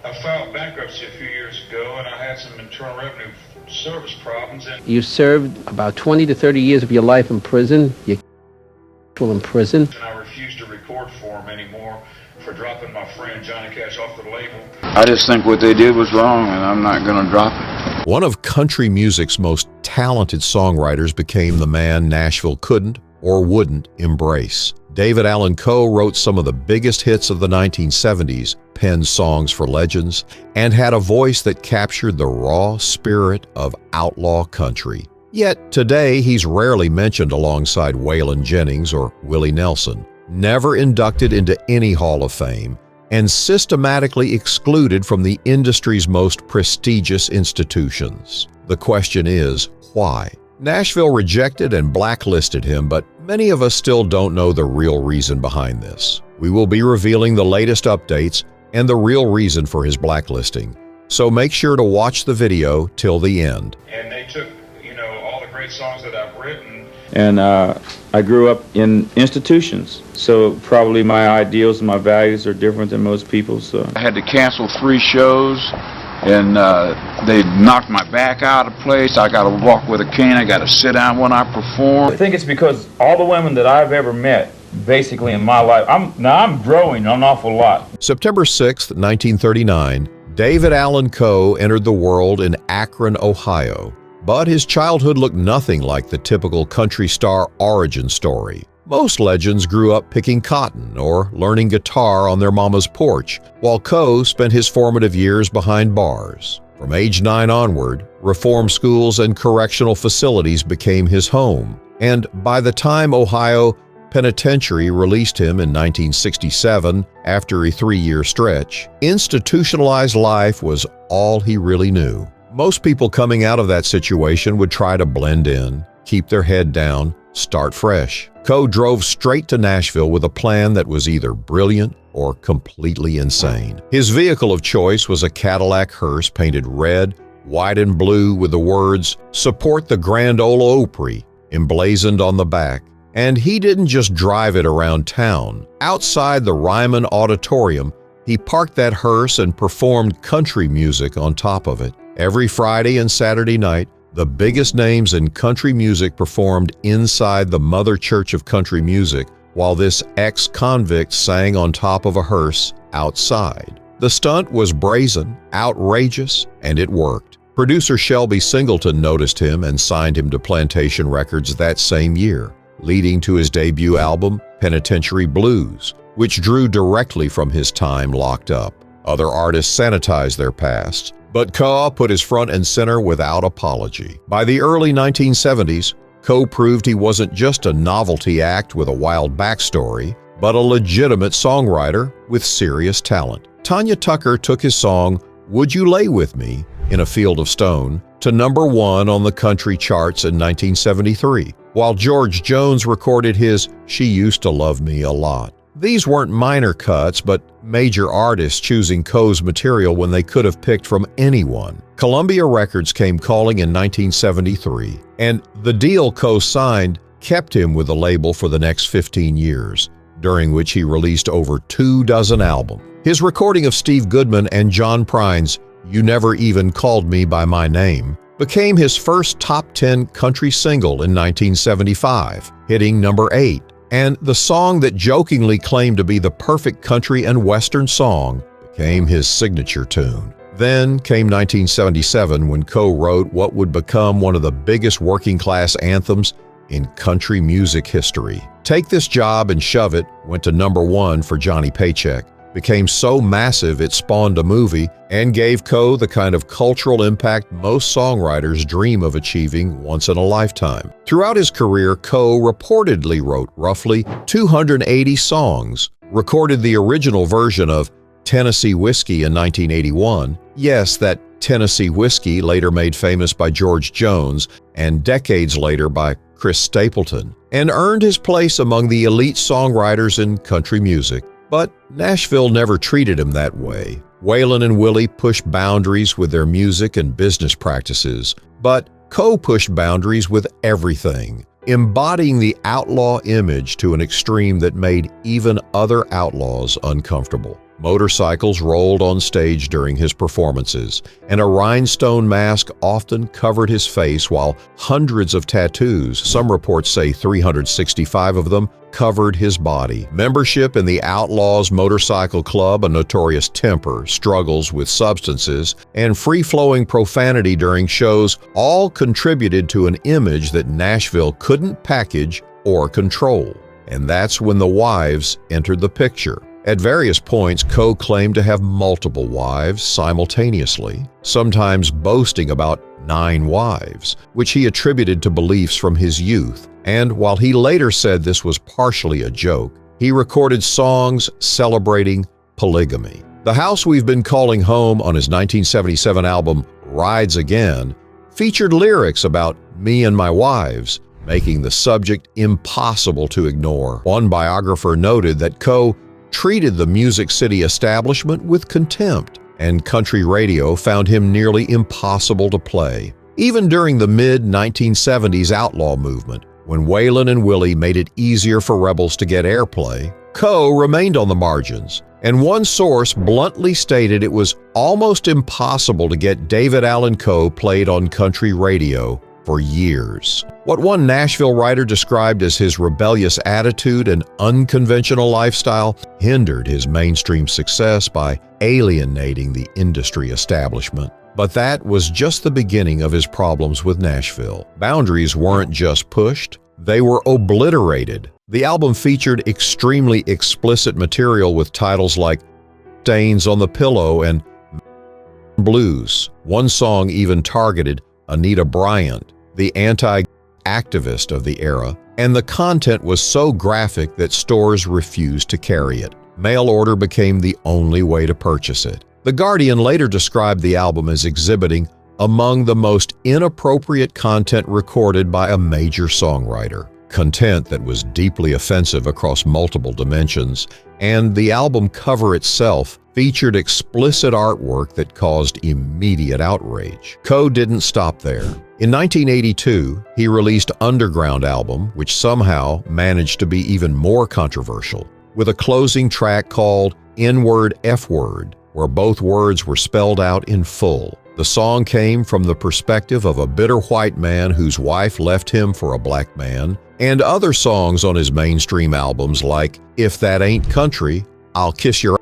I filed bankruptcy a few years ago, and I had some Internal Revenue Service problems. And you served about 20 to 30 years of your life in prison. You're in prison. And I refused to record for him anymore for dropping my friend Johnny Cash off the label. I just think what they did was wrong, and I'm not going to drop it. One of country music's most talented songwriters became the man Nashville couldn't or wouldn't embrace. David Allan Coe wrote some of the biggest hits of the 1970s, penned songs for legends, and had a voice that captured the raw spirit of outlaw country. Yet today he's rarely mentioned alongside Waylon Jennings or Willie Nelson, never inducted into any Hall of Fame, and systematically excluded from the industry's most prestigious institutions. The question is, why? Nashville rejected and blacklisted him, but many of us still don't know the real reason behind this. We will be revealing the latest updates and the real reason for his blacklisting, so make sure to watch the video till the end. And they took, all the great songs that I've written. And I grew up in institutions, so probably my ideals and my values are different than most people. So I had to cancel 3 shows, and they knocked my back out of place. I got to walk with a cane. I got to sit down when I perform. I think it's because all the women that I've ever met, basically in my life, I'm growing an awful lot. September 6, 1939, David Allan Coe entered the world in Akron, Ohio. But his childhood looked nothing like the typical country star origin story. Most legends grew up picking cotton or learning guitar on their mama's porch, while Coe spent his formative years behind bars. From age 9 onward, reform schools and correctional facilities became his home, and by the time Ohio Penitentiary released him in 1967 after a 3-year stretch, institutionalized life was all he really knew. Most people coming out of that situation would try to blend in, keep their head down, start fresh. Coe drove straight to Nashville with a plan that was either brilliant or completely insane. His vehicle of choice was a Cadillac hearse painted red, white, and blue with the words, "Support the Grand Ole Opry," emblazoned on the back. And he didn't just drive it around town. Outside the Ryman Auditorium, he parked that hearse and performed country music on top of it. Every Friday and Saturday night, the biggest names in country music performed inside the Mother Church of Country Music, while this ex-convict sang on top of a hearse outside. The stunt was brazen, outrageous, and it worked. Producer Shelby Singleton noticed him and signed him to Plantation Records that same year, leading to his debut album, Penitentiary Blues, which drew directly from his time locked up. Other artists sanitized their pasts, but Coe put his front and center without apology. By the early 1970s, Coe proved he wasn't just a novelty act with a wild backstory, but a legitimate songwriter with serious talent. Tanya Tucker took his song, "Would You Lay With Me," in a Field of Stone, to #1 on the country charts in 1973, while George Jones recorded his "She Used to Love Me a Lot." These weren't minor cuts, but major artists choosing Coe's material when they could have picked from anyone. Columbia Records came calling in 1973, and the deal Coe signed kept him with the label for the next 15 years, during which he released over 24 albums. His recording of Steve Goodman and John Prine's "You Never Even Called Me By My Name" became his first top 10 country single in 1975, hitting #8. And the song that jokingly claimed to be the perfect country and western song became his signature tune. Then came 1977 when Coe wrote what would become one of the biggest working-class anthems in country music history. "Take This Job and Shove It" went to #1 for Johnny Paycheck, became so massive it spawned a movie, and gave Coe the kind of cultural impact most songwriters dream of achieving once in a lifetime. Throughout his career, Coe reportedly wrote roughly 280 songs, recorded the original version of Tennessee Whiskey in 1981. Yes, that Tennessee Whiskey later made famous by George Jones and decades later by Chris Stapleton, and earned his place among the elite songwriters in country music. But Nashville never treated him that way. Waylon and Willie pushed boundaries with their music and business practices, but Coe pushed boundaries with everything, embodying the outlaw image to an extreme that made even other outlaws uncomfortable. Motorcycles rolled on stage during his performances, and a rhinestone mask often covered his face, while hundreds of tattoos, some reports say 365 of them, covered his body. Membership in the Outlaws Motorcycle Club, a notorious temper, struggles with substances, and free-flowing profanity during shows all contributed to an image that Nashville couldn't package or control. And that's when the wives entered the picture. At various points, Coe claimed to have multiple wives simultaneously, sometimes boasting about 9 wives, which he attributed to beliefs from his youth. And while he later said this was partially a joke, he recorded songs celebrating polygamy. The house we've been calling home on his 1977 album Rides Again featured lyrics about me and my wives, making the subject impossible to ignore. One biographer noted that Coe treated the Music City establishment with contempt, and country radio found him nearly impossible to play. Even during the mid-1970s outlaw movement, when Waylon and Willie made it easier for rebels to get airplay, Coe remained on the margins, and one source bluntly stated it was almost impossible to get David Allan Coe played on country radio for years. What one Nashville writer described as his rebellious attitude and unconventional lifestyle hindered his mainstream success by alienating the industry establishment. But that was just the beginning of his problems with Nashville. Boundaries weren't just pushed, they were obliterated. The album featured extremely explicit material with titles like Stains on the Pillow and Blues. One song even targeted Anita Bryant, the anti-activist of the era, and the content was so graphic that stores refused to carry it. Mail order became the only way to purchase it. The Guardian later described the album as exhibiting among the most inappropriate content recorded by a major songwriter, content that was deeply offensive across multiple dimensions, and the album cover itself featured explicit artwork that caused immediate outrage. Coe didn't stop there. In 1982, he released Underground album, which somehow managed to be even more controversial, with a closing track called N-Word F-Word, where both words were spelled out in full. The song came from the perspective of a bitter white man whose wife left him for a black man, and other songs on his mainstream albums like If That Ain't Country, I'll Kiss Your.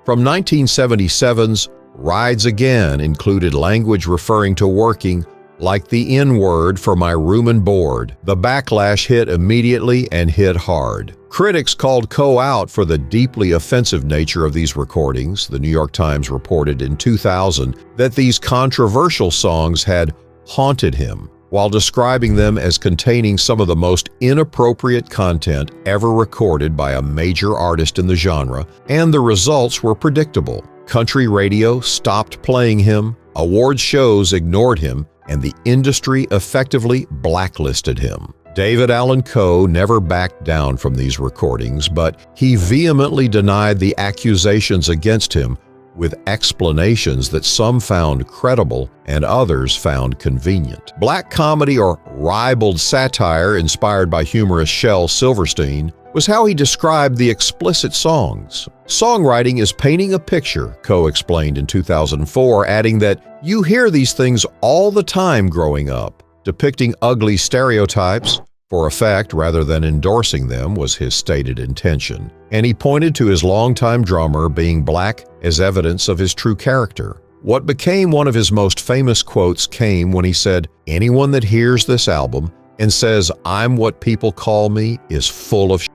From 1977's Rides Again included language referring to working like the N-word for my room and board. The backlash hit immediately and hit hard. Critics called Coe out for the deeply offensive nature of these recordings. The New York Times reported in 2000 that these controversial songs had haunted him, while describing them as containing some of the most inappropriate content ever recorded by a major artist in the genre, and the results were predictable. Country radio stopped playing him, award shows ignored him, and the industry effectively blacklisted him. David Allan Coe never backed down from these recordings, but he vehemently denied the accusations against him with explanations that some found credible and others found convenient. Black comedy or ribald satire inspired by humorist Shel Silverstein was how he described the explicit songs. Songwriting is painting a picture, Coe explained in 2004, adding that you hear these things all the time growing up. Depicting ugly stereotypes for effect rather than endorsing them was his stated intention, and he pointed to his longtime drummer being black as evidence of his true character. What became one of his most famous quotes came when he said, "Anyone that hears this album and says I'm what people call me is full of shit."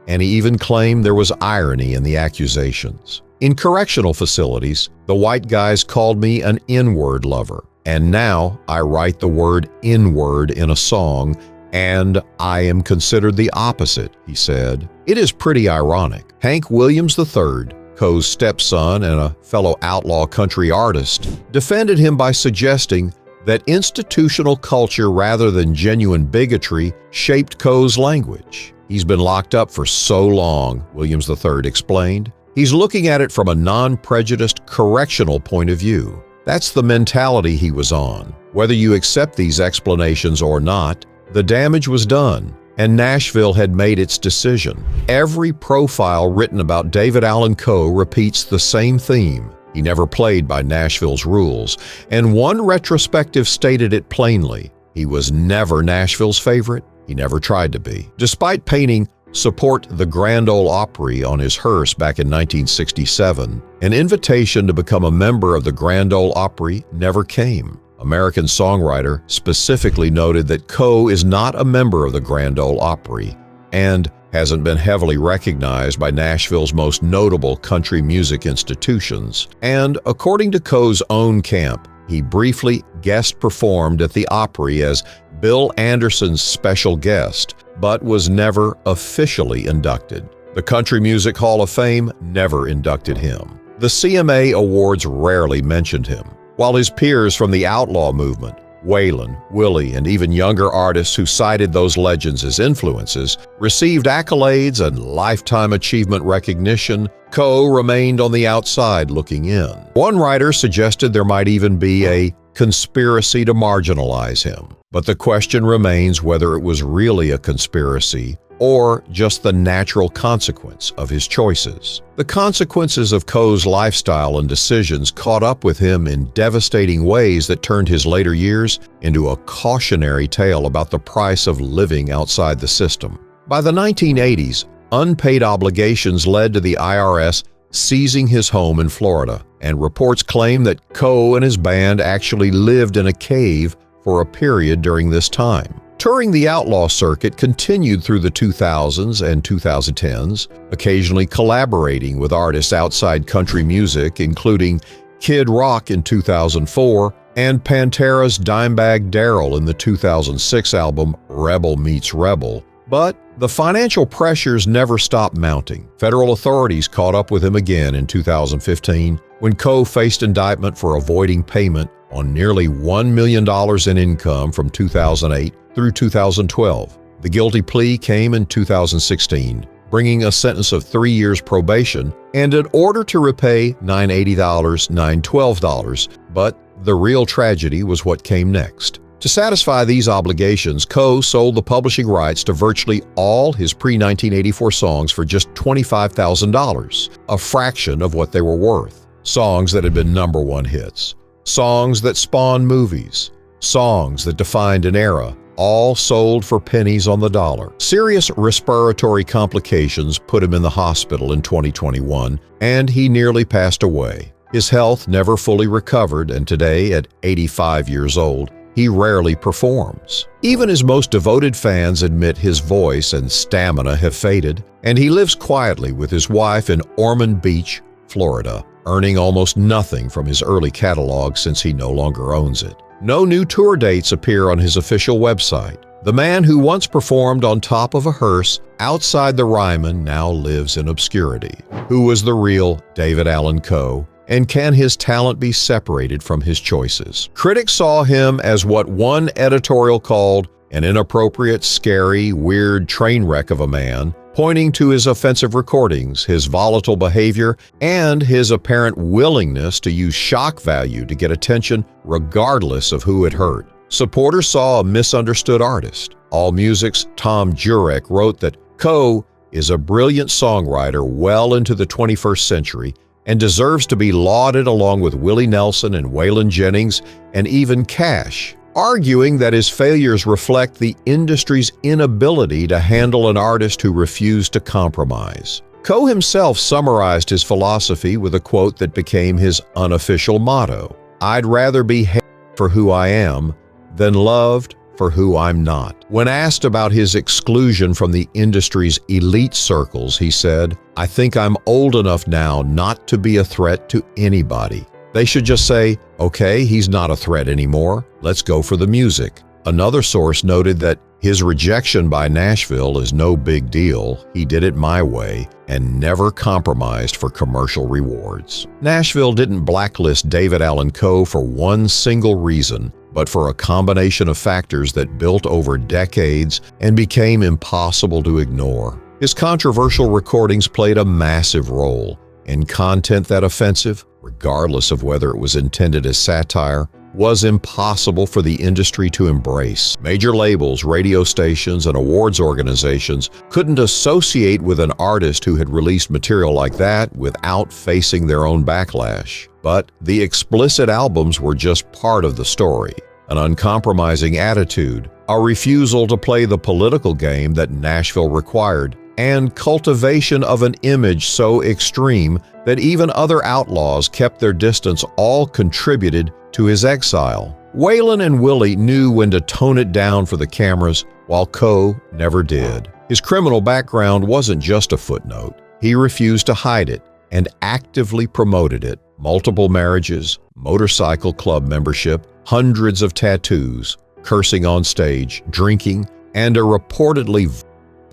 And he even claimed there was irony in the accusations. In correctional facilities, the white guys called me an N-word lover, and now I write the word N-word in a song, and I am considered the opposite, he said. It is pretty ironic. Hank Williams III, Coe's stepson and a fellow outlaw country artist, defended him by suggesting that institutional culture rather than genuine bigotry shaped Coe's language. He's been locked up for so long, Williams III explained. He's looking at it from a non-prejudiced correctional point of view. That's the mentality he was on. Whether you accept these explanations or not, the damage was done. and Nashville had made its decision. Every profile written about David Allan Coe repeats the same theme. He never played by Nashville's rules, and one retrospective stated it plainly. He was never Nashville's favorite. He never tried to be. Despite painting "Support the Grand Ole Opry" on his hearse back in 1967, an invitation to become a member of the Grand Ole Opry never came. American Songwriter specifically noted that Coe is not a member of the Grand Ole Opry and hasn't been heavily recognized by Nashville's most notable country music institutions. And according to Coe's own camp, he briefly guest performed at the Opry as Bill Anderson's special guest, but was never officially inducted. The Country Music Hall of Fame never inducted him. The CMA Awards rarely mentioned him, while his peers from the outlaw movement, Waylon, Willie, and even younger artists who cited those legends as influences, received accolades and lifetime achievement recognition. Coe remained on the outside looking in. One writer suggested there might even be a conspiracy to marginalize him. But the question remains whether it was really a conspiracy or just the natural consequence of his choices. The consequences of Coe's lifestyle and decisions caught up with him in devastating ways that turned his later years into a cautionary tale about the price of living outside the system. By the 1980s, unpaid obligations led to the IRS seizing his home in Florida, and reports claim that Coe and his band actually lived in a cave for a period during this time. Touring the outlaw circuit continued through the 2000s and 2010s, occasionally collaborating with artists outside country music, including Kid Rock in 2004 and Pantera's Dimebag Darrell in the 2006 album Rebel Meets Rebel. But the financial pressures never stopped mounting. Federal authorities caught up with him again in 2015 when Coe faced indictment for avoiding payment on nearly $1 million in income from 2008 through 2012. The guilty plea came in 2016, bringing a sentence of 3 years probation and an order to repay $980, $912. But the real tragedy was what came next. To satisfy these obligations, Coe sold the publishing rights to virtually all his pre-1984 songs for just $25,000, a fraction of what they were worth. Songs that had been #1 hits, songs that spawned movies, songs that defined an era, all sold for pennies on the dollar. Serious respiratory complications put him in the hospital in 2021, and he nearly passed away. His health never fully recovered, and today, at 85 years old, he rarely performs. Even his most devoted fans admit his voice and stamina have faded, and he lives quietly with his wife in Ormond Beach, Florida, earning almost nothing from his early catalog since he no longer owns it. No new tour dates appear on his official website. The man who once performed on top of a hearse outside the Ryman now lives in obscurity. Who was the real David Allan Coe? And can his talent be separated from his choices? Critics saw him as what one editorial called an inappropriate, scary, weird train wreck of a man, pointing to his offensive recordings, his volatile behavior, and his apparent willingness to use shock value to get attention regardless of who it hurt. Supporters saw a misunderstood artist. AllMusic's Tom Jurek wrote that Coe is a brilliant songwriter well into the 21st century and deserves to be lauded along with Willie Nelson and Waylon Jennings and even Cash, arguing that his failures reflect the industry's inability to handle an artist who refused to compromise. Coe himself summarized his philosophy with a quote that became his unofficial motto: "I'd rather be hated for who I am than loved for who I'm not." When asked about his exclusion from the industry's elite circles, he said, "I think I'm old enough now not to be a threat to anybody. They should just say, okay, he's not a threat anymore. Let's go for the music." Another source noted that his rejection by Nashville is no big deal. He did it my way and never compromised for commercial rewards. Nashville didn't blacklist David Allan Coe for one single reason, but for a combination of factors that built over decades and became impossible to ignore. His controversial recordings played a massive role, and content that offensive, regardless of whether it was intended as satire, was impossible for the industry to embrace. Major labels, radio stations, and awards organizations couldn't associate with an artist who had released material like that without facing their own backlash. But the explicit albums were just part of the story. An uncompromising attitude, a refusal to play the political game that Nashville required, and cultivation of an image so extreme that even other outlaws kept their distance all contributed to his exile. Waylon and Willie knew when to tone it down for the cameras, while Coe never did. His criminal background wasn't just a footnote. He refused to hide it and actively promoted it. Multiple marriages, motorcycle club membership, hundreds of tattoos, cursing on stage, drinking, and a reportedly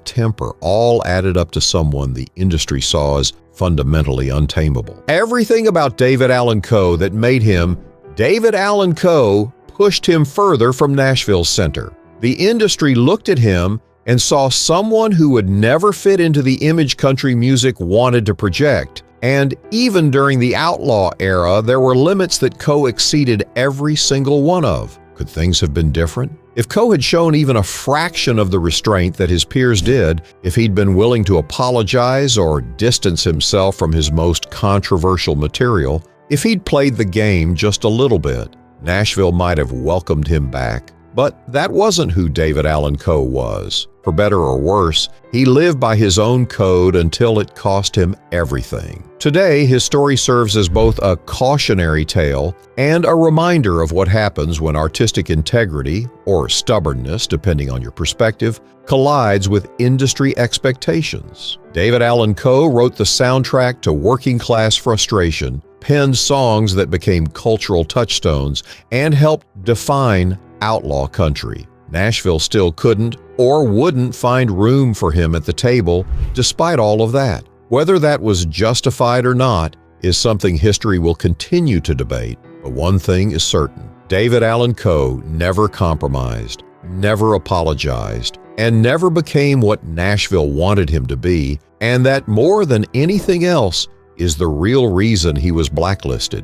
temper all added up to someone the industry saw as fundamentally untamable. Everything about David Allan Coe that made him David Allan Coe pushed him further from Nashville's center. The industry looked at him and saw someone who would never fit into the image country music wanted to project. And even during the outlaw era, there were limits that Coe exceeded every single one of. Could things have been different? If Coe had shown even a fraction of the restraint that his peers did, if he'd been willing to apologize or distance himself from his most controversial material, if he'd played the game just a little bit, Nashville might have welcomed him back. But that wasn't who David Allan Coe was. For better or worse, he lived by his own code until it cost him everything. Today, his story serves as both a cautionary tale and a reminder of what happens when artistic integrity, or stubbornness depending on your perspective, collides with industry expectations. David Allan Coe wrote the soundtrack to working-class frustration, penned songs that became cultural touchstones, and helped define outlaw country. Nashville still couldn't or wouldn't find room for him at the table despite all of that. Whether that was justified or not is something history will continue to debate, but one thing is certain. David Allan Coe never compromised, never apologized, and never became what Nashville wanted him to be, and that more than anything else is the real reason he was blacklisted.